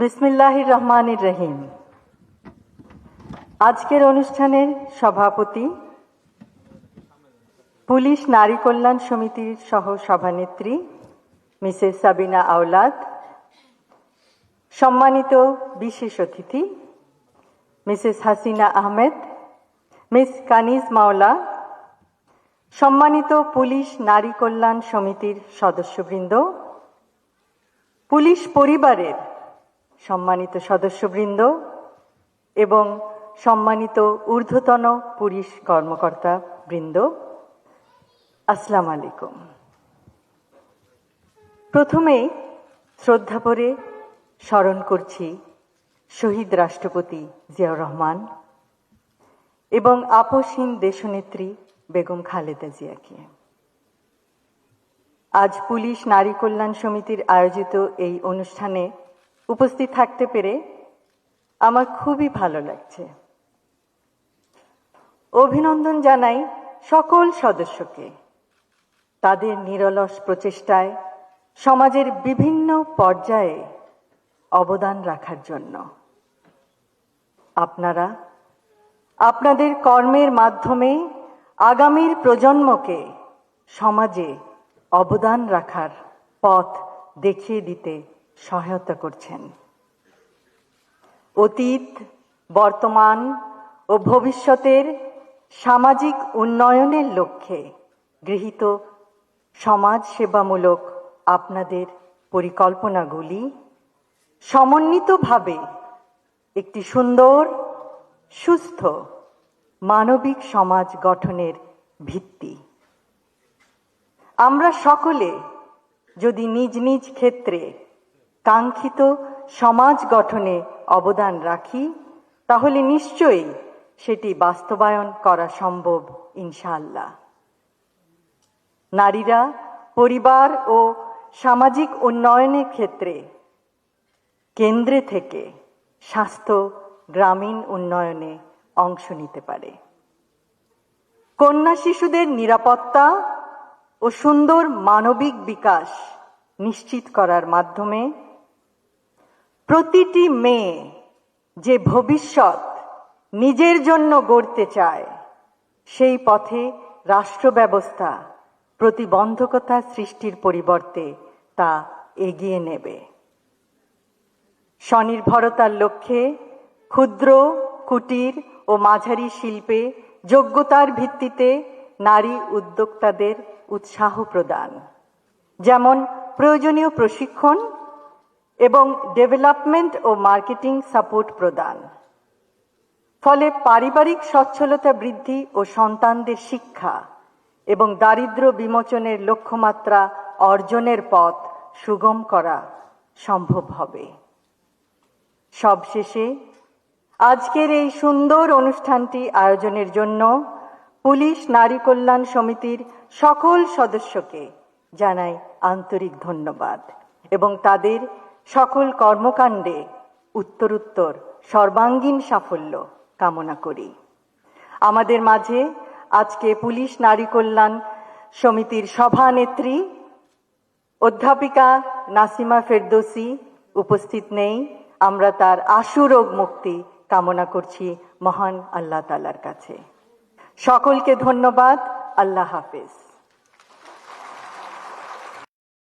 বিসমিল্লাহির রহমানির রহিম। আজকের অনুষ্ঠানের সভাপতি, পুলিশ নারী কল্যাণ সমিতির সহ সভানেত্রী মিসেস সাবিনা আওলাদ, সম্মানিত বিশেষ অতিথি মিসেস হাসিনা আহমেদ, মিস কানিজ মাওলা, সম্মানিত পুলিশ নারী কল্যাণ সমিতির সদস্যবৃন্দ, পুলিশ পরিবারের সম্মানিত সদস্যবৃন্দ এবং সম্মানিত ঊর্ধ্বতন পুলিশ কর্মকর্তা বৃন্দ, আসসালামু আলাইকুম। প্রথমেই শ্রদ্ধা ভরে স্মরণ করছি শহীদ রাষ্ট্রপতি জিয়াউর রহমান এবং আপসহীন দেশনেত্রী বেগম খালেদা জিয়াকে। আজ পুলিশ নারী কল্যাণ সমিতির আয়োজিত এই অনুষ্ঠানে উপস্থিত থাকতে পেরে আমার খুবই ভালো লাগছে। অভিনন্দন জানাই সকল সদস্যকে তাদের নিরলস প্রচেষ্টায় সমাজের বিভিন্ন পর্যায়ে অবদান রাখার জন্য। আপনারা আপনাদের কর্মের মাধ্যমে আগামীর প্রজন্মকে সমাজে অবদান রাখার পথ দেখিয়ে দিতে সহায়তা করছেন। অতীত, বর্তমান ও ভবিষ্যতের সামাজিক উন্নয়নের লক্ষ্যে গৃহীত সমাজ সেবামূলক আপনাদের পরিকল্পনাগুলি সমন্বিতভাবে একটি সুন্দর, সুস্থ, মানবিক সমাজ গঠনের ভিত্তি। আমরা সকলে যদি নিজ নিজ ক্ষেত্রে কাঙ্ক্ষিত সমাজ গঠনে অবদান রাখি, তাহলে নিশ্চয়ই সেটি বাস্তবায়ন করা সম্ভব ইনশাআল্লাহ। নারীরা পরিবার ও সামাজিক উন্নয়নের ক্ষেত্রে কেন্দ্রে থেকে স্বাস্থ্য, গ্রামীণ উন্নয়নে অংশ নিতে পারে। কন্যা শিশুদের নিরাপত্তা ও সুন্দর মানবিক বিকাশ নিশ্চিত করার মাধ্যমে প্রতিটি মেয়ে যে ভবিষ্যৎ নিজের জন্য গড়তে চায়, সেই পথে রাষ্ট্র ব্যবস্থা প্রতিবন্ধকতা সৃষ্টির পরিবর্তে তা এগিয়ে নেবে। স্বনির্ভরতার লক্ষ্যে ক্ষুদ্র, কুটির ও মাঝারি শিল্পে যোগ্যতার ভিত্তিতে নারী উদ্যোক্তাদের উৎসাহ প্রদান, যেমন প্রয়োজনীয় প্রশিক্ষণ এবং ডেভেলপমেন্ট ও মার্কেটিং সাপোর্ট প্রদান। ফলে পারিবারিক সচ্ছলতা বৃদ্ধি ও সন্তানদের শিক্ষা এবং দারিদ্র্য বিমোচনের লক্ষ্যমাত্রা অর্জনের পথ সুগম করা সম্ভব হবে। সবশেষে আজকের এই সুন্দর অনুষ্ঠানটি আয়োজনের জন্য পুলিশ নারী কল্যাণ সমিতির সকল সদস্যকে জানাই আন্তরিক ধন্যবাদ এবং তাদের সকল কর্মকাণ্ডে উত্তরোত্তর সর্বাঙ্গীন সাফল্য কামনা করি। আমাদের মাঝে আজকে পুলিশ নারী কল্যাণ সমিতির সভানেত্রী অধ্যাপিকা নাসিমা ফেরদৌসী উপস্থিত নেই। আমরা তার আশু রোগ মুক্তি কামনা করছি মহান আল্লাহ তাআলার কাছে। সকলকে ধন্যবাদ। আল্লাহ হাফেজ।